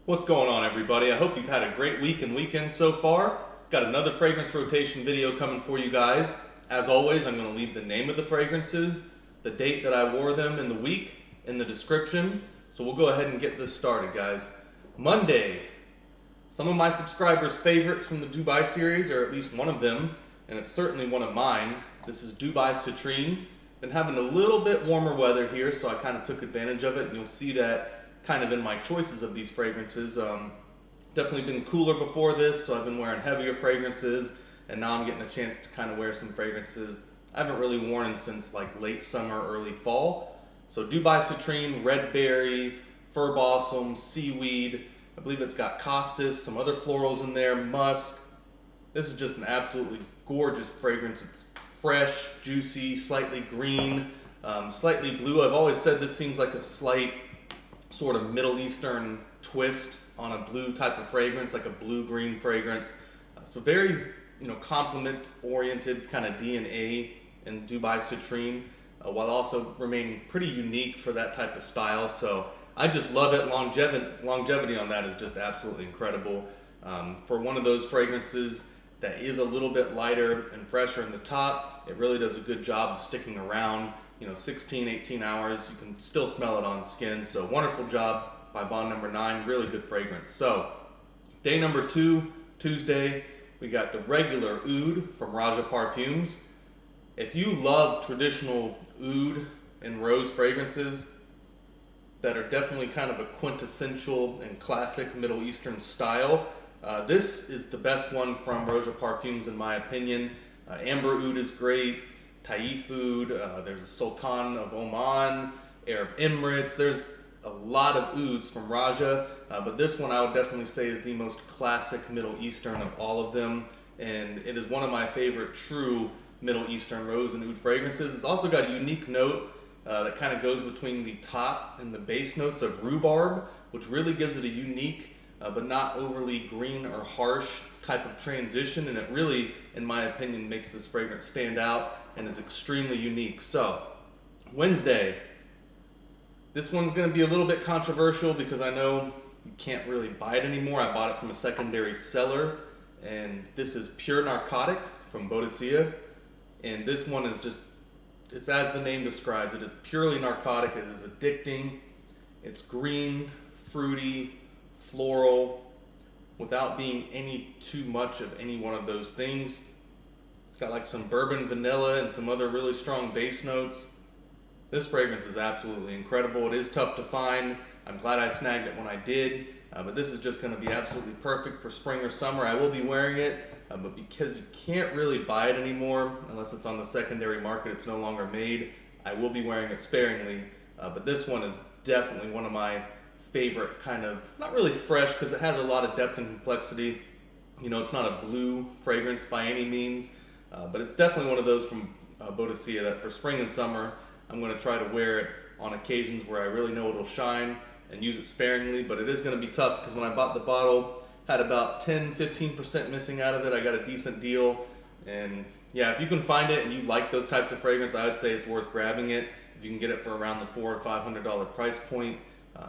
What's going on, everybody? I hope you've had a great week and weekend so far. Got another fragrance rotation video coming for you guys. As always, I'm going to leave the name of the fragrances, the date that I wore them in the week in the description. So we'll go ahead and get this started, guys. Monday. Some of my subscribers' favorites from the Dubai series, or at least one of them, and it's certainly one of mine. This is Dubai Citrine. Been having a little bit warmer weather here, so I kind of took advantage of it, and you'll see that kind of in my choices of these fragrances. Definitely been cooler before this, so I've been wearing heavier fragrances, and now I'm getting a chance to kind of wear some fragrances I haven't really worn since like late summer, early fall. So Dubai Citrine, red berry, fir balsam, seaweed. I believe it's got costus, some other florals in there, musk. This is just an absolutely gorgeous fragrance. It's fresh, juicy, slightly green, slightly blue. I've always said this seems like a slight sort of Middle Eastern twist on a blue type of fragrance, like a blue-green fragrance. So very, complement-oriented kind of DNA in Dubai Citrine, while also remaining pretty unique for that type of style. So I just love it. Longevity on that is just absolutely incredible. For one of those fragrances that is a little bit lighter and fresher in the top, it really does a good job of sticking around. 16, 18 hours, you can still smell it on skin. So wonderful job by Bond number 9, really good fragrance. So day number 2, Tuesday, we got the regular Oud from Roja Parfums. If you love traditional Oud and rose fragrances that are definitely kind of a quintessential and classic Middle Eastern style, this is the best one from Roja Parfums in my opinion. Amber Oud is great. Taif Oud, there's a Sultan of Oman, Arab Emirates. There's a lot of Ouds from Roja, but this one I would definitely say is the most classic Middle Eastern of all of them, and it is one of my favorite true Middle Eastern rose and Oud fragrances. It's also got a unique note that kind of goes between the top and the base notes of rhubarb, which really gives it a unique but not overly green or harsh type of transition, and it really, in my opinion, makes this fragrance stand out and is extremely unique. So, Wednesday. This one's going to be a little bit controversial because I know you can't really buy it anymore. I bought it from a secondary seller, and this is Pure Narcotic from Boadicea. And this one is just, it's as the name describes, it is purely narcotic. It is addicting. It's green, fruity, floral, without being any too much of any one of those things. It's got like some bourbon vanilla and some other really strong base notes. This fragrance is absolutely incredible. It is tough to find. I'm glad I snagged it when I did, but this is just going to be absolutely perfect for spring or summer. I will be wearing it, but because you can't really buy it anymore, unless it's on the secondary market, it's no longer made, I will be wearing it sparingly. But this one is definitely one of my favorite kind of, not really fresh because it has a lot of depth and complexity. It's not a blue fragrance by any means, but it's definitely one of those from Boadicea that for spring and summer, I'm going to try to wear it on occasions where I really know it'll shine and use it sparingly, but it is going to be tough because when I bought the bottle, had about 10-15% missing out of it. I got a decent deal, and yeah, if you can find it and you like those types of fragrance, I would say it's worth grabbing it. If you can get it for around the $400 or $500 price point,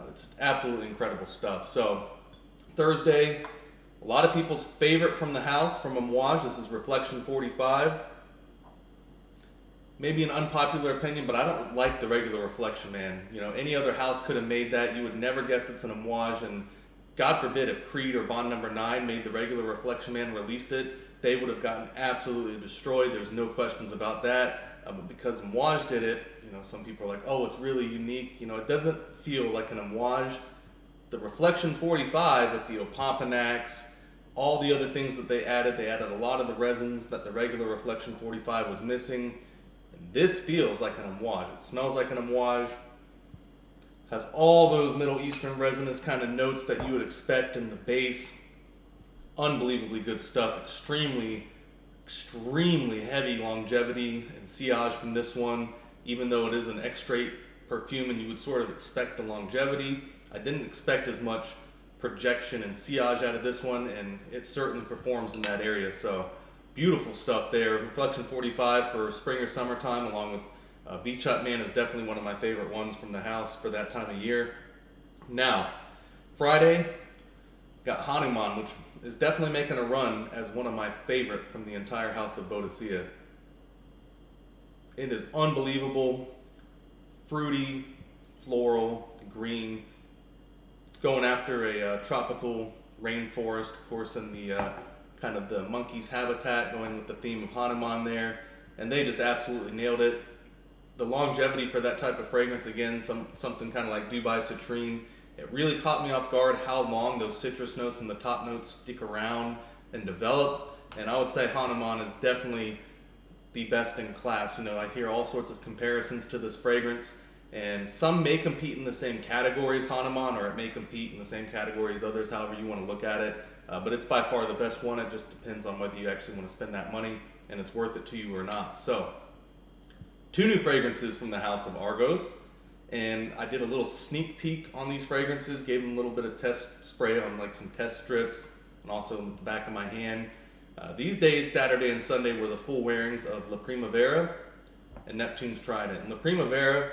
it's absolutely incredible stuff. So Thursday, a lot of people's favorite from the house, from Amouage, this is Reflection 45. Maybe an unpopular opinion, but I don't like the regular Reflection Man. Any other house could have made that. You would never guess it's an Amouage, and God forbid if Creed or Bond number 9 made the regular Reflection Man, released it, they would have gotten absolutely destroyed. There's no questions about that. But because Amouage did it, some people are like, oh, it's really unique. It doesn't feel like an Amouage. The Reflection 45 with the Opompanax, all the other things that they added a lot of the resins that the regular Reflection 45 was missing. This feels like an Amouage. It smells like an Amouage. Has all those Middle Eastern resinous kind of notes that you would expect in the base. Unbelievably good stuff. Extremely heavy longevity and sillage from this one. Even though it is an extrait perfume and you would sort of expect the longevity, I didn't expect as much projection and sillage out of this one, and it certainly performs in that area. So beautiful stuff there. Reflection 45 for spring or summertime, along with Beach Hut Man is definitely one of my favorite ones from the house for that time of year. Now, Friday, got Hanuman, which is definitely making a run as one of my favorite from the entire house of Boadicea. It is unbelievable, fruity, floral, green, going after a tropical rainforest, of course, in the kind of the monkey's habitat, going with the theme of Hanuman there, and they just absolutely nailed it. The longevity for that type of fragrance, again, something kind of like Dubai Citrine, it really caught me off guard how long those citrus notes and the top notes stick around and develop, and I would say Hanuman is definitely the best in class. You know, I hear all sorts of comparisons to this fragrance, and some may compete in the same category as Hanuman, or it may compete in the same category as others, however you want to look at it. But it's by far the best one. It just depends on whether you actually want to spend that money and it's worth it to you or not. So, 2 new fragrances from the house of Argos, and I did a little sneak peek on these fragrances, gave them a little bit of test spray on like some test strips, and also in the back of my hand. These days, Saturday and Sunday, were the full wearings of La Primavera and Neptune's Trident. And the Primavera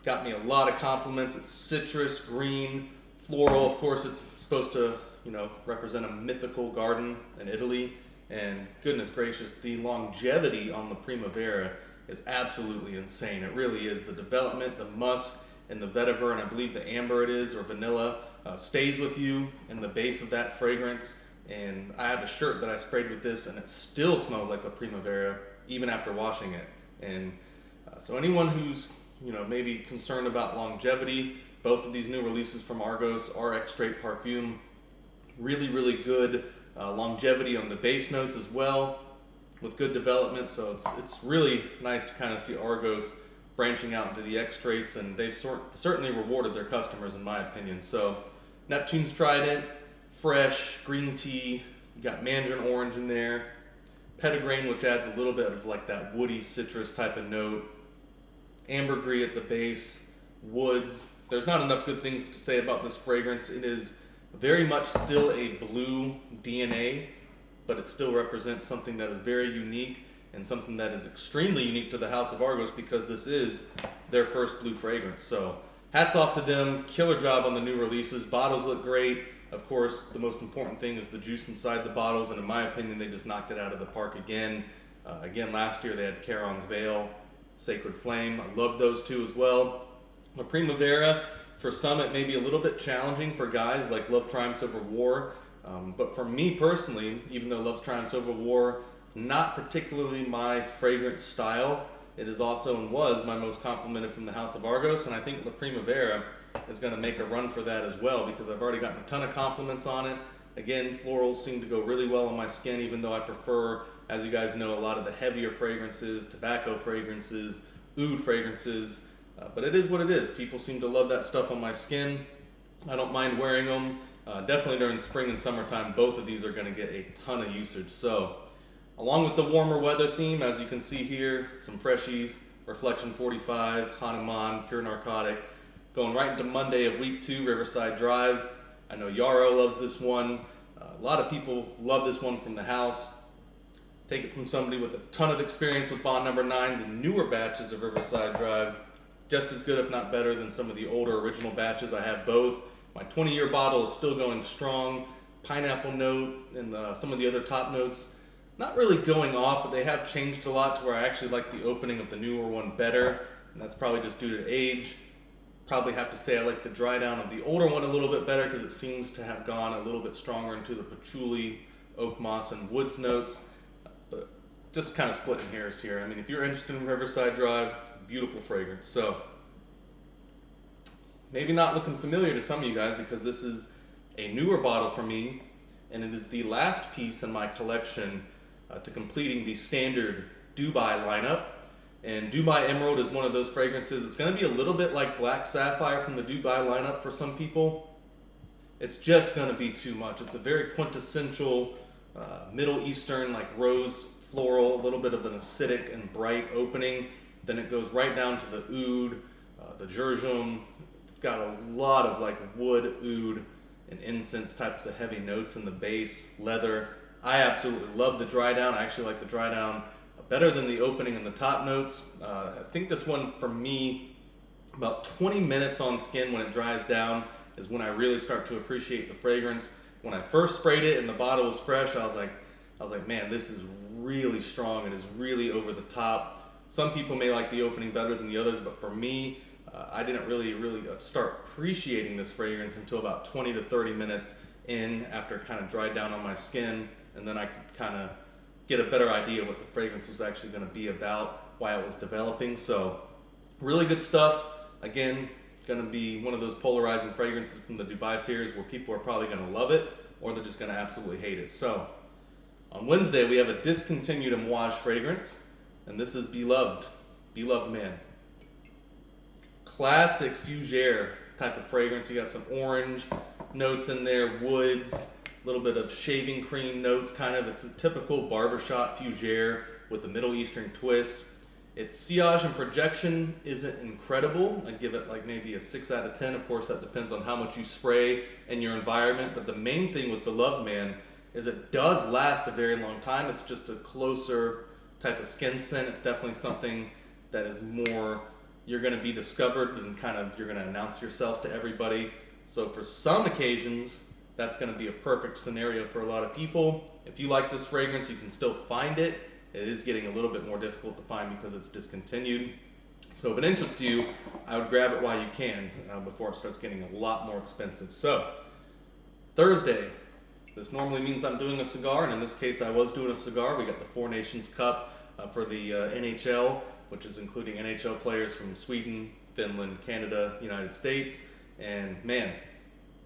got me a lot of compliments. It's citrus, green, floral. Of course, it's supposed to, you know, represent a mythical garden in Italy. And goodness gracious, the longevity on the Primavera is absolutely insane. It really is. The development, the musk, and the vetiver, and I believe the amber it is, or vanilla, stays with you in the base of that fragrance. And I have a shirt that I sprayed with this, and it still smells like La Primavera even after washing it. And so anyone who's, you know, maybe concerned about longevity, both of these new releases from Argos are X-Straight Parfum. Really, really good longevity on the base notes as well, with good development. So it's really nice to kind of see Argos branching out into the X-Straights, and they've certainly rewarded their customers, in my opinion. So Neptune's Trident, fresh, green tea, you got mandarin orange in there, petitgrain, which adds a little bit of like that woody citrus type of note, ambergris at the base, woods. There's not enough good things to say about this fragrance. It is very much still a blue DNA, but it still represents something that is very unique and something that is extremely unique to the House of Argos, because this is their first blue fragrance. So hats off to them, killer job on the new releases. Bottles look great. Of course, the most important thing is the juice inside the bottles, and in my opinion, they just knocked it out of the park again. Again, last year they had Charon's Veil, Sacred Flame. I love those two as well. The Primavera, for some it may be a little bit challenging for guys, like Love Triumphs Over War. But for me personally, even though Love Triumphs Over War is not particularly my fragrance style, it is also and was my most complimented from the House of Argos, and I think La Primavera is going to make a run for that as well, because I've already gotten a ton of compliments on it. Again, florals seem to go really well on my skin, even though I prefer, as you guys know, a lot of the heavier fragrances, tobacco fragrances, oud fragrances, but it is what it is. People seem to love that stuff on my skin. I don't mind wearing them. Definitely during spring and summertime, both of these are going to get a ton of usage. So, along with the warmer weather theme, as you can see here, some freshies, Reflection 45, Hanuman, Pure Narcotic, going right into Monday of week 2, Riverside Drive. I know Yarrow loves this one. A lot of people love this one from the house. Take it from somebody with a ton of experience with Bond number 9. The newer batches of Riverside Drive, just as good if not better than some of the older original batches. I have both. My 20-year bottle is still going strong. Pineapple note and some of the other top notes, not really going off, but they have changed a lot to where I actually like the opening of the newer one better. And that's probably just due to age. Probably have to say I like the dry down of the older one a little bit better, because it seems to have gone a little bit stronger into the patchouli, oak moss, and woods notes. But just kind of splitting hairs here. I mean, if you're interested in Riverside Drive, beautiful fragrance. So maybe not looking familiar to some of you guys, because this is a newer bottle for me, and it is the last piece in my collection to completing the standard Dubai lineup. And Dubai Emerald is one of those fragrances. It's going to be a little bit like Black Sapphire from the Dubai lineup for some people. It's just going to be too much. It's a very quintessential Middle Eastern, like rose floral, a little bit of an acidic and bright opening. Then it goes right down to the oud, the gergeum. It's got a lot of like wood, oud, and incense types of heavy notes in the base, leather. I absolutely love the dry down. I actually like the dry down better than the opening and the top notes. I think this one, for me, about 20 minutes on skin when it dries down, is when I really start to appreciate the fragrance. When I first sprayed it and the bottle was fresh, I was like, man, this is really strong. It is really over the top. Some people may like the opening better than the others, but for me, I didn't really start appreciating this fragrance until about 20 to 30 minutes in, after it kind of dried down on my skin, and then I could kind of get a better idea what the fragrance was actually going to be about, why it was developing. So really good stuff. Again, going to be one of those polarizing fragrances from the Dubai series where people are probably going to love it or they're just going to absolutely hate it. So on Wednesday, we have a discontinued Amouage fragrance, and this is Beloved Man. Classic fougere type of fragrance. You got some orange notes in there, woods, a little bit of shaving cream notes, kind of. It's a typical barbershop fougere with a Middle Eastern twist. Its sillage and projection isn't incredible. I'd give it like maybe a 6 out of 10. Of course, that depends on how much you spray and your environment. But the main thing with Beloved Man is it does last a very long time. It's just a closer type of skin scent. It's definitely something that is more, you're going to be discovered and kind of you're going to announce yourself to everybody. So for some occasions, that's going to be a perfect scenario for a lot of people. If you like this fragrance, you can still find it. It is getting a little bit more difficult to find because it's discontinued. So if it interests you, I would grab it while you can before it starts getting a lot more expensive. So Thursday, this normally means I'm doing a cigar, and in this case I was doing a cigar. We got the Four Nations Cup for the NHL, which is including NHL players from Sweden, Finland, Canada, United States. And man,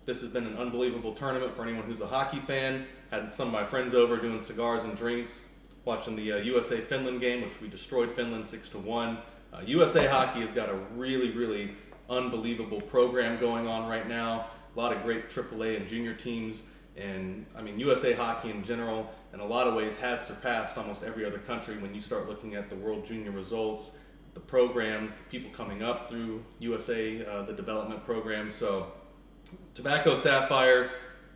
this has been an unbelievable tournament for anyone who's a hockey fan. Had some of my friends over doing cigars and drinks, watching the USA-Finland game, which we destroyed Finland 6-1. USA Hockey has got a really unbelievable program going on right now. A lot of great AAA and junior teams. And I mean, USA Hockey in general, in a lot of ways, has surpassed almost every other country when you start looking at the World Junior results, the programs, the people coming up through USA, the development program. So Tobacco Sapphire,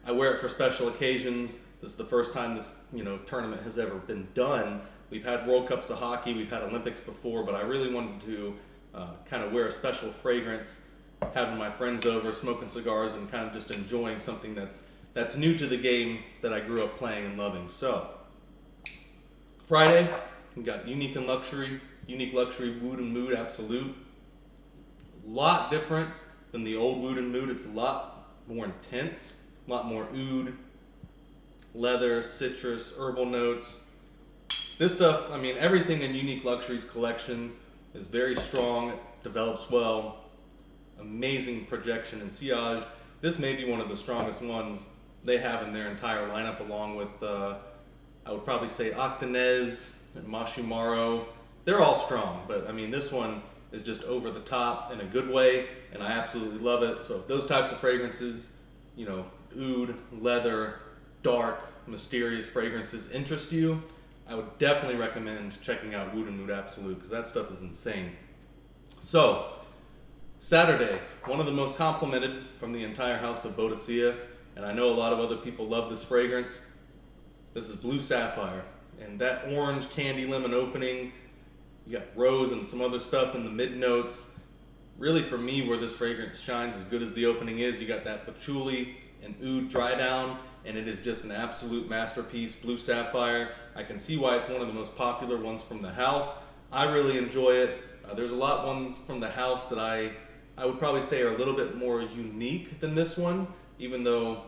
I wear it for special occasions. This is the first time this tournament has ever been done. We've had World Cups of hockey, we've had Olympics before, but I really wanted to kind of wear a special fragrance, having my friends over, smoking cigars, and kind of just enjoying something that's new to the game that I grew up playing and loving. So Friday, we got Unique Luxury Woud and Mood Absolute. A lot different than the old Woud and Mood. It's a lot more intense, a lot more oud, leather, citrus, herbal notes. This stuff, I mean, everything in Unique Luxury's collection is very strong, it develops well, amazing projection and sillage. This may be one of the strongest ones they have in their entire lineup, along with, I would probably say, Octanez and Mashumaro. They're all strong, but I mean, this one is just over the top in a good way, and I absolutely love it. So if those types of fragrances, oud, leather, dark, mysterious fragrances interest you, I would definitely recommend checking out Woud and Mood Absolute, because that stuff is insane. So, Saturday, one of the most complimented from the entire house of Boadicea, and I know a lot of other people love this fragrance. This is Blue Sapphire, and that orange candy lemon opening, you got rose and some other stuff in the mid notes. Really, for me, where this fragrance shines as good as the opening is, you got that patchouli and oud dry down, and it is just an absolute masterpiece. Blue Sapphire, I can see why it's one of the most popular ones from the house. I really enjoy it. There's a lot of ones from the house that I would probably say are a little bit more unique than this one, even though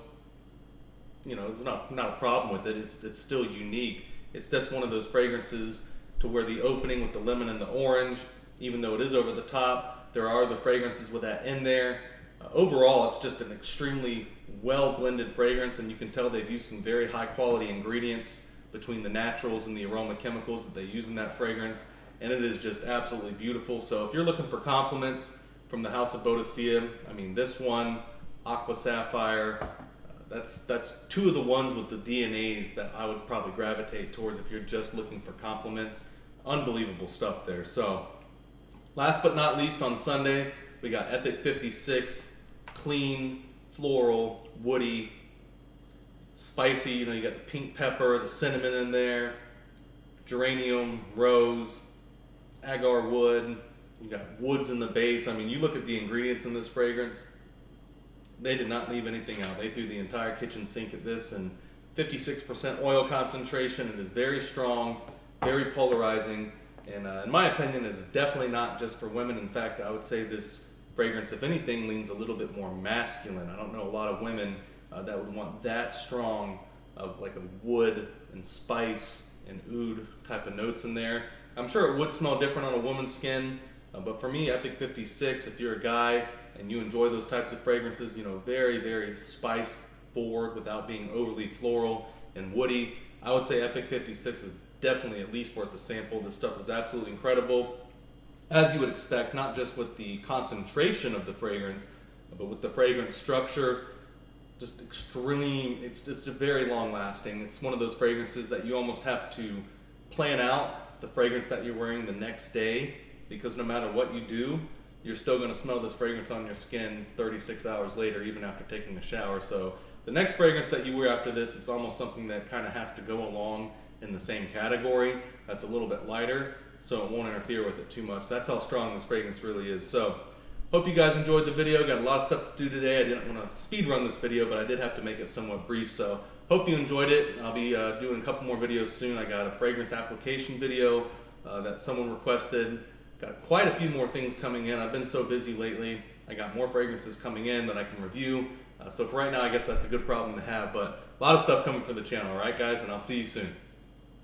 there's not a problem with it. It's still unique. It's just one of those fragrances to where the opening with the lemon and the orange, even though it is over the top, there are other fragrances with that in there. Overall, it's just an extremely well-blended fragrance, and you can tell they've used some very high-quality ingredients between the naturals and the aroma chemicals that they use in that fragrance, and it is just absolutely beautiful. So if you're looking for compliments from the House of Boadicea, I mean, this one, Aqua Sapphire, that's two of the ones with the DNAs that I would probably gravitate towards if you're just looking for compliments. Unbelievable stuff there. So last but not least, on Sunday, we got Epic 56, clean, floral, woody, spicy. You got the pink pepper, the cinnamon in there, geranium, rose, agar wood. You got woods in the base. I mean, you look at the ingredients in this fragrance, they did not leave anything out. They threw the entire kitchen sink at this, and 56% oil concentration. It is very strong, very polarizing, and in my opinion, it's definitely not just for women. In fact, I would say this fragrance, if anything, leans a little bit more masculine. I don't know a lot of women that would want that strong of like a wood and spice and oud type of notes in there. I'm sure it would smell different on a woman's skin, but for me, Epic 56, if you're a guy and you enjoy those types of fragrances, you know, very, very spice forward without being overly floral and woody, I would say Epic 56 is definitely at least worth a sample. This stuff is absolutely incredible, as you would expect, not just with the concentration of the fragrance, but with the fragrance structure. Just extreme, it's just very long lasting. It's one of those fragrances that you almost have to plan out the fragrance that you're wearing the next day, because no matter what you do, you're still going to smell this fragrance on your skin 36 hours later, even after taking a shower. So the next fragrance that you wear after this, it's almost something that kind of has to go along in the same category. That's a little bit lighter, so it won't interfere with it too much. That's how strong this fragrance really is. So hope you guys enjoyed the video. Got a lot of stuff to do today. I didn't want to speed run this video, but I did have to make it somewhat brief. So hope you enjoyed it. I'll be doing a couple more videos soon. I got a fragrance application video that someone requested. Got quite a few more things coming in. I've been so busy lately. I got more fragrances coming in that I can review. So for right now, I guess that's a good problem to have, but a lot of stuff coming for the channel. All right, guys, and I'll see you soon.